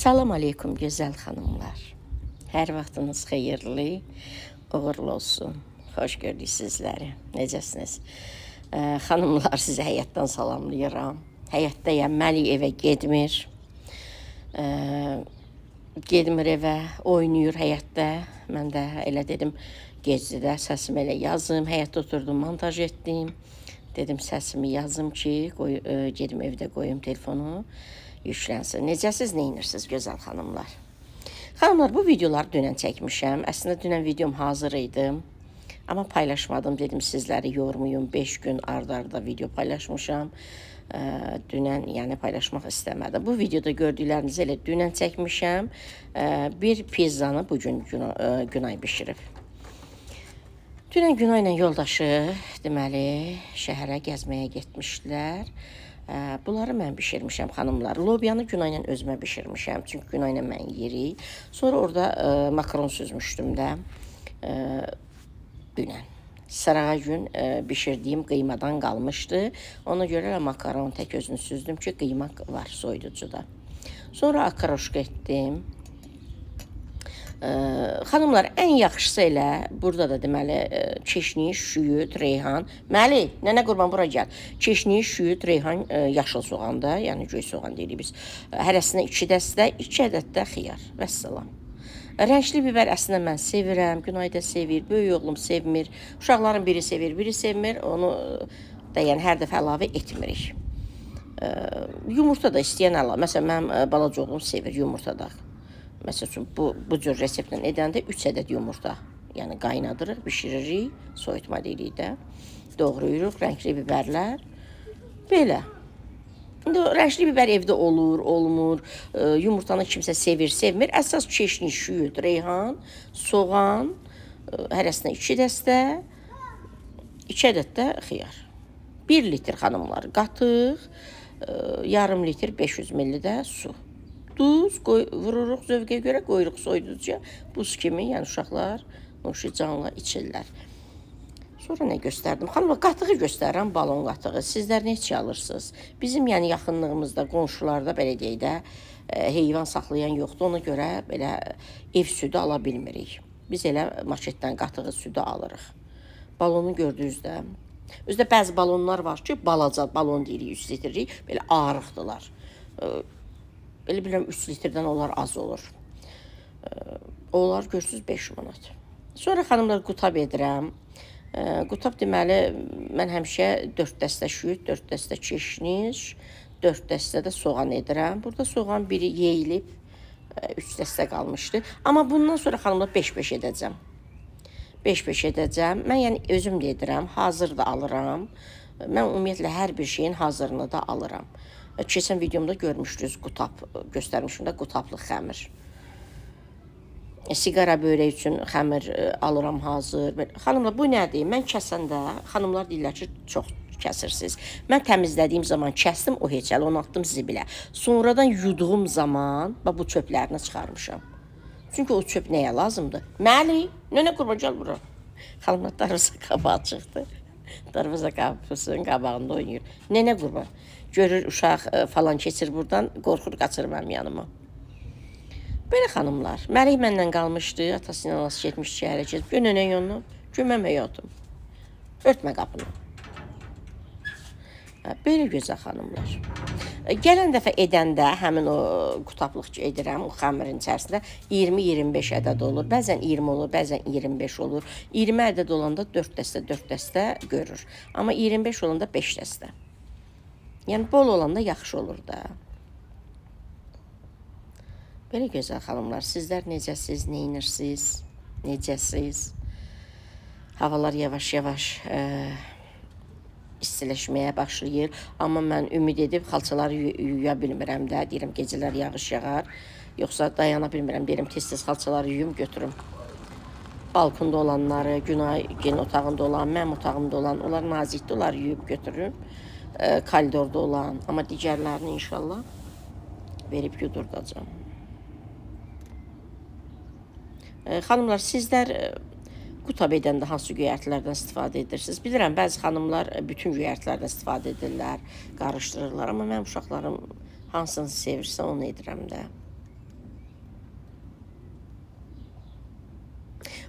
Salam aleykum gözəl xanımlar. Hər vaxtınız xeyirli, uğurlu olsun. Xoş gördük sizləri. Necəsiniz? Xanımlar, sizə həyətdən salamlayıram. Həyətdəyəm, Məli evə getmir. Getmir evə, oynayır həyətdə. Mən də elə dedim, gecədə səsimi elə yazım. Həyətdə oturdum, montaj etdim. Dedim, səsimi yazım ki, gedim evdə qoyum telefonu, yüklənsin. Necəsiz, neyinirsiniz gözəl xanımlar? Xanımlar, bu videoları dünən çəkmişəm. Əslində dünən videom hazır idi. Amma paylaşmadım, dedim sizləri yormayım. 5 gün arda-arda video paylaşmışam. Dünən yəni paylaşmaq istəmədim. Bu videoda gördüklərinizi elə dünən çəkmişəm. Bir pizzanı bugün Günay bişirib. Dünən Günay ilə yoldaşı, deməli, şəhərə gəzməyə getmişdilər. Bunları mən bişirmişəm xanımlar. Lobyanı Günay ilə özümə bişirmişəm. Çünki Günay ilə mən yerik. Sonra orada makaron süzmüşdüm də dünən. Sırağa gün bişirdiyim qıymadan qalmışdı. Ona görə makaron tək özünü süzdüm ki, qıyma var soyuducuda. Sonra akroşka etdim. Xanımlar, ən yaxşısı elə, burada da deməli, çeşniyi, şüyüd, reyhan. Məli, nənə qurban, bura gəl. Çeşniyi, şüyüd, reyhan, yaşıl soğanda, yəni göy soğan deyirik biz. Hərəsinə 2 dəstə, 2 ədəd də xiyar. Vəssalam. Rəngli biber əslində mən sevirəm, Günay da sevir, böyük oğlum sevmir. Uşaqların biri sevir, biri sevmir. Onu da yəni hər dəfə əlavə etmirik. Yumurta da istəyən əlavə. Məsələn, mənim balaca oğlum sevir yumurta da. Məsələn, bu cür reseptlə edəndə 3 ədəd yumurta, yəni qaynadırıq, bişiririk, soyutma deyirik də, doğrayırıq, rəngli biberlər, belə. İndi rəngli biber evdə olur, olmur, yumurtanı kimsə sevir, sevmir. Əsas çeşni, şüyüd, reyhan, soğan, hərəsinə 2 dəstə, 2 ədəd də xiyar. 1 litr xanımlar qatıq, yarım litr 500 ml də su. Duz vururuq zövqə görə, qoyuruq soyuducuya. Buz kimi, yəni uşaqlar noşu canla içirlər. Sonra nə göstərdim? Xanımlar, qatığı göstərirəm, balon qatığı. Sizlər neçə alırsınız? Bizim yəni yaxınlığımızda, qonşularda belə deyək də, heyvan saxlayan yoxdur. Ona görə belə ev südü ala bilmirik. Biz elə marketdən qatığı südü alırıq. Balonu gördünüz də. Özdə bəzi balonlar var ki, balaca balon deyirik, 3 litrlik, belə ağırlıqdılar. Belə bilirəm, 3 litrdən onlar az olur. Onlar görürsünüz 5 manat. Sonra xanımlar qutab edirəm. Qutab deməli, mən həmişə 4 dəstə şüyüd, 4 dəstə çeşniş, 4 dəstə də soğan edirəm. Burada soğan biri yeyilib, 3 dəstə qalmışdı. Amma bundan sonra xanımlar 5-5 edəcəm. 5-5 edəcəm. Mən yəni özüm də edirəm, hazır da alıram. Mən ümumiyyətlə hər bir şeyin hazırını da alıram. Keçən videomda görmüşdünüz, qutab göstərmişim də, qutablıq xəmir. Siqara börək üçün xəmir alıram hazır. Xanımlar, bu nədir? Mən kəsəndə, xanımlar deyirlər ki, çox kəsirsiniz. Mən təmizlədiyim zaman kəsdim, o heç ələ, onu atdım zibilə. Sonradan yuduğum zaman, bu çöplərini çıxarmışam. Çünki o çöp nəyə lazımdır? Məli, nənə qurban, gəl bura. Xanımlar, darvaza qabağı çıxdı. Darvaza qapısının qabağında oynayır. Nənə qurban. Görür, uşaq falan keçir buradan, qorxur, qaçır mənim yanıma. Belə xanımlar, Məlik məndən qalmışdı, atası ilə anası getmiş şəhərə keçib. Gör nənə yolunu, göməm həyatım. Örtmə qapını. Belə gözəl xanımlar. Gələn dəfə edəndə, həmin o qutablıq edirəm, o xəmirin içərisində 20-25 ədəd olur. Bəzən 20 olur, bəzən 25 olur. 20 ədəd olanda 4 dəstə görür. Amma 25 olanda 5 dəstə. Yəni, bol olanda yaxşı olur da. Belə gözəl xanımlar, sizlər necəsiz, neyinirsiniz, necəsiz? Havalar yavaş-yavaş istiləşməyə başlayır. Amma mən ümid edib xalçaları yuya bilmirəm də. Deyirəm, gecələr yağış yağar. Yoxsa dayana bilmirəm, deyirəm, tez-tez xalçaları yuyum, götürüm. Balkonda olanları, Günay gen otağında olan, mənim otağımda olan, onlar nazikdir, onları yuyub götürürüm. Koridorda olan, amma digərlərini inşallah verib yudurdacam. Xanımlar, sizlər qutab edəndə hansı göyərtilərdən istifadə edirsiniz? Bilirəm, bəzi xanımlar bütün göyərtilərdən istifadə edirlər, qarışdırırlar, amma mənim uşaqlarım hansını sevirsə onu edirəm də.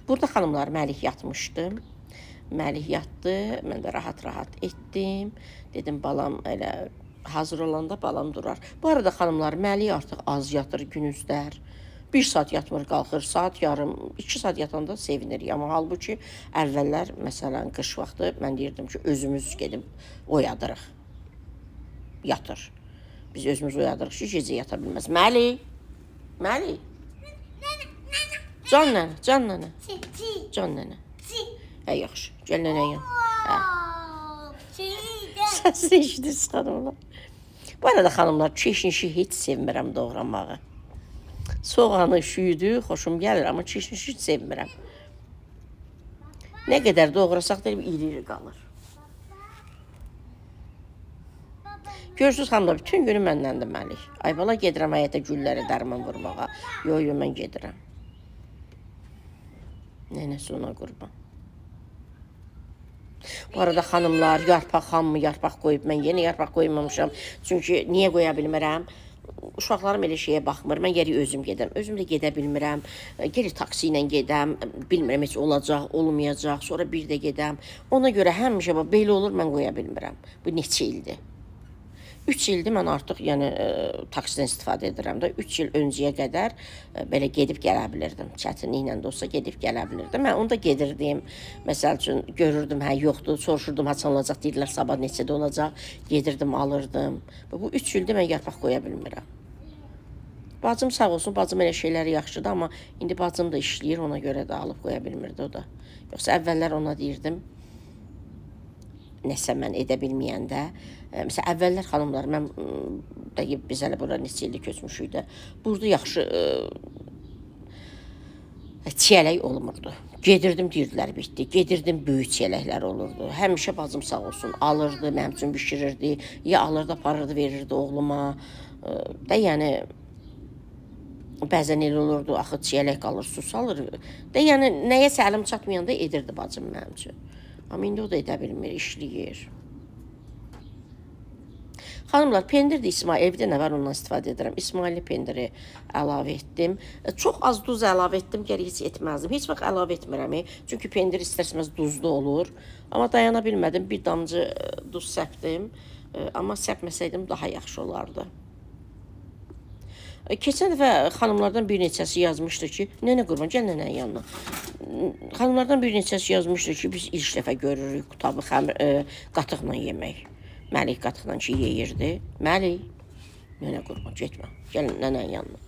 Burada xanımlar Məlik yatmışdı. Məlik yatdı, mən də rahat-rahat etdim. Dedim, balam elə hazır olanda balam durar. Bu arada xanımlar, Məlik artıq az yatır günüzlər. 1 saat yatmır, qalxır, saat yarım, 2 saat yatanda sevinirik. Amma halbuki əvvəllər, məsələn, qış vaxtı mən deyirdim ki, özümüz gedib oyadırıq. Yatır. Biz özümüz oyadırıq ki, gecə yata bilməz. Məlik, Məlik. Can nənə, can nənə. Can nənə. Hə, yaxşı, gəl nənə yan. Hə. Səsi eşidirsiniz xanımlar. Bu arada xanımlar, keşnişi heç sevmirəm doğramağı. Soğanı, şüydü, xoşum gəlir, amma keşnişi heç sevmirəm. Nə qədər doğrasaq da iri-iri qalır. Görürsünüz xanımlar, bütün günü məndəndir Məlik. Ay bala, gedirəm həyətə gülləri dərman vurmağa. Yo, mən gedirəm. Nənəsi ona qurban. Bu arada xanımlar, yarpaq hamı yarpaq qoyub, mən yeni yarpaq qoymamışam. Çünki niyə qoya bilmirəm? Uşaqlarım elə şeyə baxmır, mən geri özüm gedəm. Özüm də gedə bilmirəm, geri taksi ilə gedəm, bilmirəm heç olacaq, olmayacaq, sonra bir də gedəm. Ona görə həmişə belə olur, mən qoya bilmirəm. Bu neçə ildir? 3 ildir mən artıq taksidən istifadə edirəm də. 3 il öncəyə qədər belə gedib gələ bilirdim. Çətinliklə də olsa gedib gələ bilirdim. Mən onda gedirdim. Məsəl üçün görürdüm, hə yoxdur, soruşurdum haçan olacaq, deyirlər sabah neçədə olacaq. Gedirdim, alırdım. Bu 3 ildir mən yarpaq qoya bilmirəm. Bacım sağ olsun, bacım elə şeyləri yaxşıdır, amma indi bacım da işləyir, ona görə də alıb qoya bilmirdi o da. Yoxsa əvvəllər ona deyirdim, nəsə mən edə bilməyəndə, məsələn, əvvəllər xanımlar, mən biz hələ bura neçə ildə köçmüşük də, burada yaxşı çiyələk olmurdu. Gedirdim, deyirdilər, bitdi. Gedirdim, böyük çiyələklər olurdu. Həmişə bacım sağ olsun, alırdı, mənim üçün bişirirdi, ya alırdı, aparırdı, verirdi oğluma. Da yəni, bəzən elə olurdu, axı çiyələk qalır, su salır. Da yəni, nəyəsə əlim çatmayanda edirdi bacım mənim üçün. Amma indi o da edə bilmir, işləyir. Xanımlar, pendirdir İsmail, evdə nə var ondan istifadə edirəm. İsmailli pendiri əlavə etdim. Çox az duz əlavə etdim, geri heç etməzdim. Heç vaxt əlavə etmirəm, çünki pendir istərsəməz duzlu olur. Amma dayana bilmədim, bir damcı duz səpdim. Amma səpməsəydim daha yaxşı olardı. Keçən dəfə xanımlardan bir neçəsi yazmışdı ki, nənə qurban, gəl nənənin yanına. Xanımlardan bir neçəsi yazmışdı ki, biz ilk dəfə görürük qutabı qatıqla yemək. Məlik qatıqla ki, yeyirdi. Məlik, nənə qurban, getmə, gəl nənənin yanına.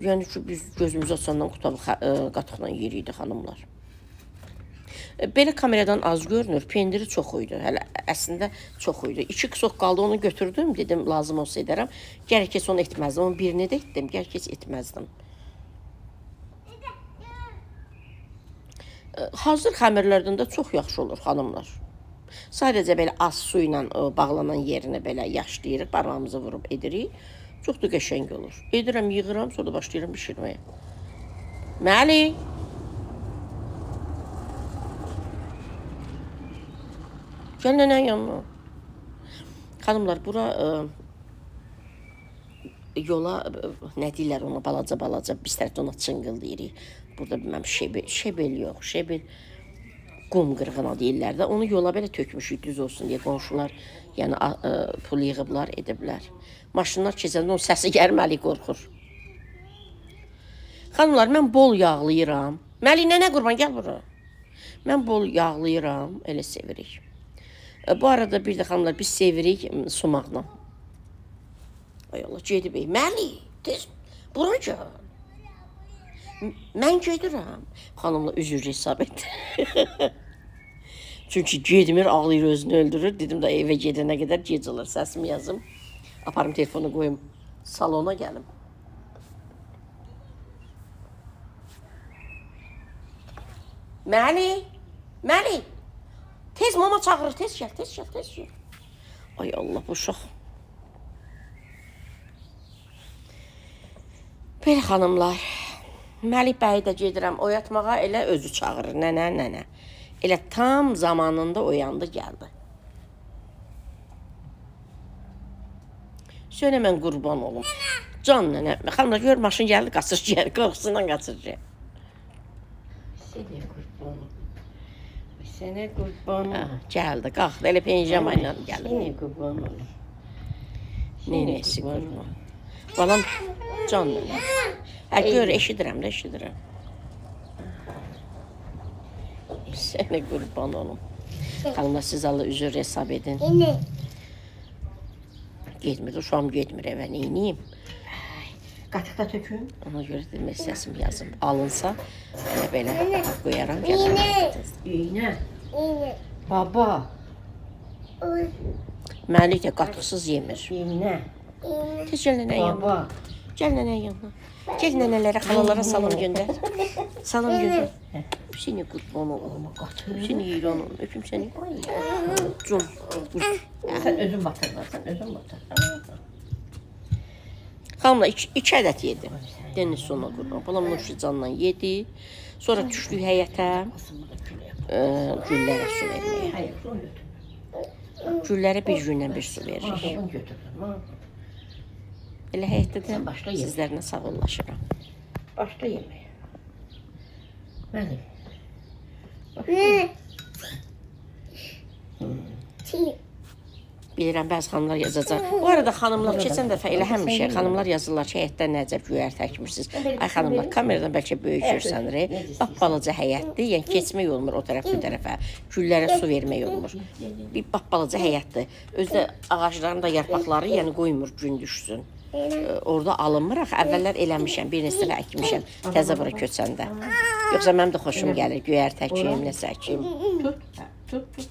Yəni ki, biz gözümüzü açandan qutabı qatıqla yeyirdi xanımlar. Belə kameradan az görünür, pendiri çox idi. Hələ əslində çox idi. 2 qısıq qaldı, onu götürdüm, dedim lazım olsa edərəm. Gərək heç onu etməzdim, onun birini də etdim, gərək heç etməzdim. Hazır xəmirlərdən də çox yaxşı olur xanımlar. Sadəcə belə az su ilə bağlanan yerinə belə yaşlayırıq, barmağımızı vurub edirik. Çox da qəşəng olur. Edirəm, yığıram, sonra başlayıram bişirməyə. Məlik! Gəl nənənin yanına. Xanımlar, bura yola, nə deyirlər ona, balaca, biz tərəfdə ona çınqıl deyirik. Burada bilməm, şebel yox, şebel qum qırğına deyirlər də. Onu yola belə tökmüşük, düz olsun deyə qonşular, yəni pul yığıblar, ediblər. Maşınlar keçəndə onun səsi gəlməli, qorxur. Xanımlar, mən bol yağlayıram. Məlik, nənə qurban, gəl bura. Mən bol yağlayıram, elə sevirik. Bu arada bir də xanımlar, biz sevirik sumaqla. Ay Allah, gedib Məlik, tez, bura gəl. Mən gedirəm. Xanımla üzr hesab etdi. Çünki gedmir, ağlayır, özünü öldürür. Dedim də evə gedənə qədər gec olur, səsimi yazım. Aparım telefonu qoyum, salona gəlim. Məlik, Məlik. Tez mama çağırır, tez gəl. Ay Allah, bu uşaq. Belə xanımlar, Məlik bəyi də gedirəm oyatmağa, elə özü çağırır, nənə. Elə tam zamanında oyandı, gəldi. Söyle mən qurban olum. Can nənə, xanımlar gör, maşın gəldi, qaçır gəl, qorxusundan qaçır gəl. Sənə qurbanım. Sənə qurbanım. Gəldi, qalxdı, elə penjama ilə gəlir. Sənə qurbanım. Nenesi qurban. Balam can nənə. Gör, eşidirəm də, eşidirəm. Sənə qurban olum. Xanımlar, siz Allah üzür hesab edin. Getmir, uşağım getmir evə, neyniyim? Qatıqda tökün. Ona görə də mesələsim yazım. Alınsa, belə qoyaram, gələrəm. İynə. Baba. Məlik də qatıqsız yemir. İynə. Tez gəl nənənin yanına. Baba. Gəl nənənin yanına. Gəl nənələrə, xalalara salam göndər. Salam göndər. Seni qurban olum. Seni yeyirəm, öpüm səni. Con. Sən özün batırlarsan, özün batır. Xanımla 2 ədəd yedi. Dəniz sona qurban. Balam Nurşi canla yedi. Sonra düşdük həyətə. Güllərə su verməyə. Hayır, son götür. Güllərə bir gündən bir su veririk. Babamın götürdüm. Elə həyətdə də Sən başla ye. sizlərlə sağollaşıram. Başla yeməyə. Mənim. Bilirəm, bəzi xanımlar yazacaq. Bu arada xanımlar, keçən dəfə elə həmişə xanımlar yazırlar ki, həyətdə nəcəb göyər təkmirsiniz. Ay xanımlar, kameradan bəlkə böyük görsənir. Bax, balaca həyətdir, yəni keçmək olmur o tərəf bu tərəfə. Güllərə su vermək olmur. Bir bax, balaca həyətdir. Özdə ağacların da yarpaqları, yəni qoymur gün düşsün. Orada alınmır axı. Əvvəllər eləmişəm, bir neçə dəfə əkmişəm təzə bura köçəndə. Yoxsa mənim də xoşum gəlir, göyər təkim, nəsə əkim. Tut, tut, tut.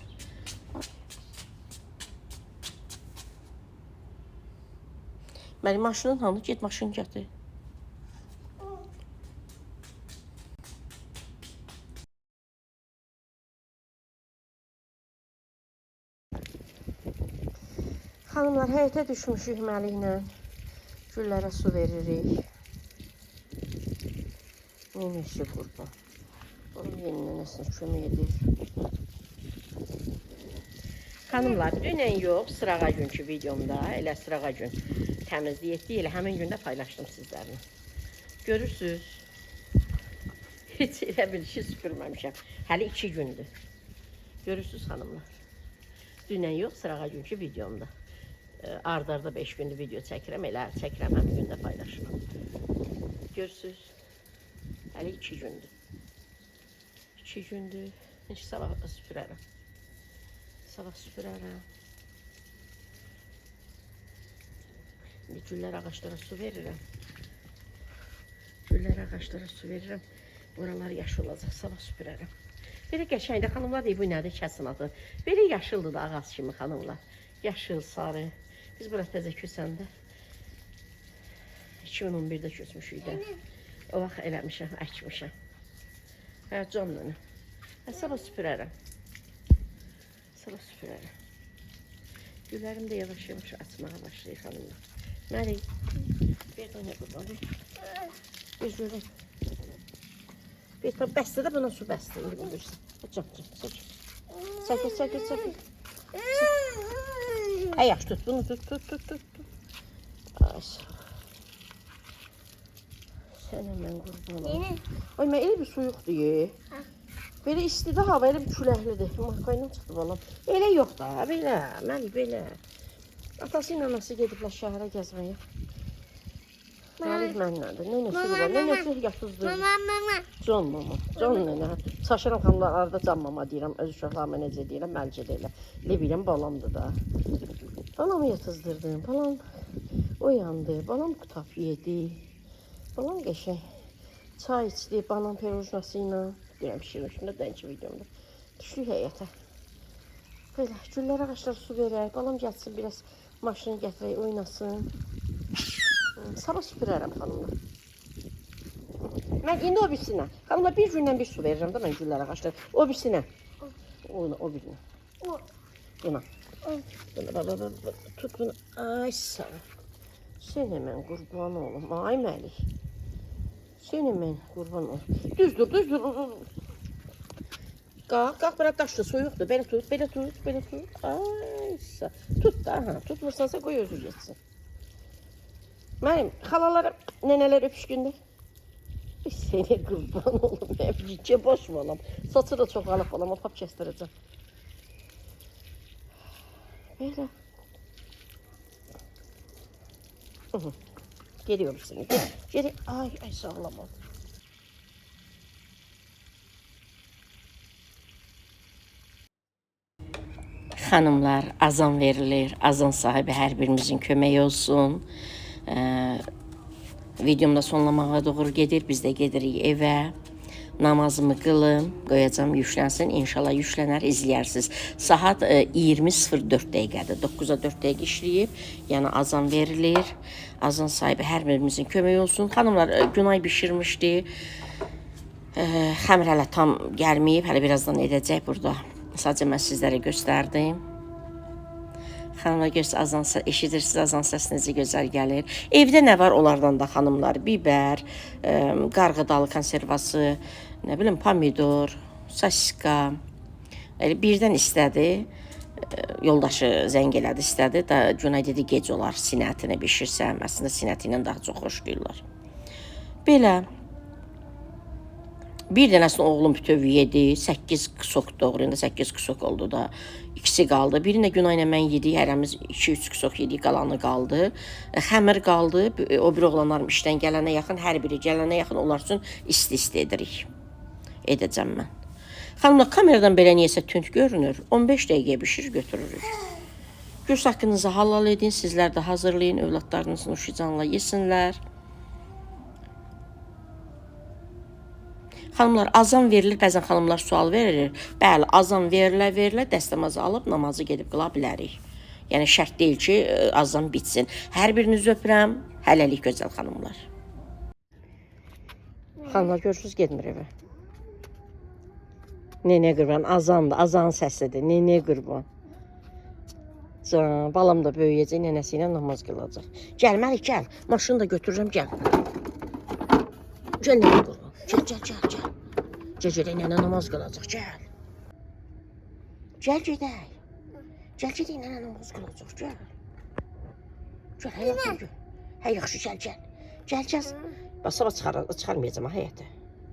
Mənim maşının hanı? Get maşın gətir. Xanımlar, həyətə düşmüşük Məliklə. Güllərə su veririk. Nenesi qurban. Onun yeni nənəsinə kömək edir. Xanımlar, dünən yox, sırağa günkü videomda, elə sırağa gün təmizlik etdik, elə həmin gündə paylaşdım sizlərlə. Görürsünüz, heç elə bir şey süpürməmişəm. Hələ 2 gündür. Görürsünüz xanımlar. Dünən yox, sırağa günkü videomda. Arda 5 gündür video çəkirəm, elə çəkirəm, həmin gündə paylaşıram. Görürsünüz, hələ 2 gündür. 2 gündür, heç sabah süpürərəm. Sabah süpürərəm. İndi güllər ağaçlara su verirəm. Güllər ağaçlara su verirəm. Buralar yaş olacaq, sabah süpürərəm. Belə qəşəngdə xanımlar deyir, bu nədir, kəsin adı. Belə yaşıldır da ağac kimi xanımlar. Yaşıl, sarı. Biz bura təzə köçəndə 2011-də köçmüşük də. O vaxt eləmişəm, əkmişəm. Hə, can mənə. Sabah süpürərəm. Sabah süpürərəm. Güllərim də yavaş-yavaş açmağa başlayır xanımlar. Məlik, bir dənə qurban. Bir görək. Bir tane bəstə də buna su bəstə. İndi bilirsən. Çəkil. Ay yaş tut, bunu tut. Ay sağ ol. Sənə mən qurbanım. Ay mən elə bir suyuqdur ye. Belə istidə hava, elə bir küləklidir. Markayla çıxdı balam. Elə yox da, belə. Məlik belə. Atası ilə anası gediblər şəhərə gəzməyə. Məlik mənlədir. Nənəsi qurban. Nənəsi yatızdır. Can mama. Can nənə. Çaşıram xanımlar, arada can mama deyirəm. Öz uşaqlarıma necə deyirəm, Məlicə deyirəm. Elə biləm balamdır da. Balamı yatızdırdım. Balam oyandı. Balam qutab yedi. Balam qəşəng çay içdi, banan pirojnası ilə. Deyirəm, şirin üstündə dənki videomda. Düşdük həyətə. Belə, güllər ağaçlara su verək. Balam gəlsin, biraz maşını gətirək, oynasın. Sabah süpürərəm xanımlar. Mən indi o birisinə. Xanımlar, bir gündən bir su verirəm də mən güllər ağaçlara. O birisinə. O birinə. Buna. Buna, tut bunu. Ay sağ ol. Sənə mən qurban olum. Ay Məlik. Sənə mən qurban olum. Düz dur. Qalx, bırak daşdı, soyuqdur. Belə tut. Ay sağ ol. Tut da, tutmursansa qoy özü geçsin. Mənim xalalara, nənələr öpüşkündə. Seni qurban olum. Cicə boş balam. Saçı da çox alıb balam. Apap kəstirəcəm. Belə. Geliyor seni. Geri. Ay sağlam ol. Xanımlar, azan verilir. Azan sahibi hər birimizin köməyi olsun. Videomda sonlamağa doğru gedir. Biz də gedirik evə. Namazımı qılım, qoyacam yüklənsin. İnşallah yüklənər, izləyərsiniz. Saat 20:04 dəqiqədir. 9-a 4 dəqiqə işləyib. Yəni azan verilir. Azan sahibi hər birimizin köməyi olsun. Xanımlar, Günay bişirmişdi. Xəmir hələ tam gəlməyib. Hələ birazdan edəcək burada. Sadəcə mən sizlərə göstərdim. Xanımlar, azan eşidirsiniz, azan səsi necə gözəl gəlir. Evdə nə var onlardan da xanımlar? Biber, qarğıdalı konservası, nə bilim pomidor, sosiska. Birdən istədi. Yoldaşı zəng elədi, istədi. Günay dedi gec olar, sinətini bişirsəm. Əslində sinəti ilə daha çox xoşlayırlar. Belə. Bir dənəsini oğlum bütöv yedi, 8 qısok doğruyunda 8 qısok oldu da, ikisi qaldı. Birini də Günayla mən yedik, hərəmiz 2-3 qısok yedik, qalanı qaldı. Xəmir qaldı, o bir oğlanlarım işdən gələnə yaxın, hər biri gələnə yaxın onlar üçün isti edirik. Edəcəm mən. Xanımlar, kameradan belə niyəsə tünd görünür, 15 dəqiqəyə bişir götürürük. Göz haqqınızı halal edin, sizlər də hazırlayın, övladlarınızın uşucanla yesinlər. Xanımlar, azan verilir, bəzən xanımlar sual verir. Bəli, azan verilə dəstəmazı alıb namazı gedib qıla bilərik. Yəni şərt deyil ki, azan bitsin. Hər birinizi öpürəm. Hələlik gözəl xanımlar. Xanımlar, görürsünüz, getmir evə. Nenə qurban, azandır, azan səsidir. Nenə qurban. Can, balam da böyüyəcək, nənəsi ilə namaz qılacaq. Gəl, Məlik, gəl. Maşını da götürürəm, gəl. Gəl, nenə qurban. Gəl. Gəl, nənə namaz qılacaq, gəl. Gəl gedək. Gəl gedək, nənə namaz qılacaq, gəl. Gəl, həyatım, gəl. Hə, yaxşı, gəl. Gəl. Sabah çıxarmayacam, həyətə.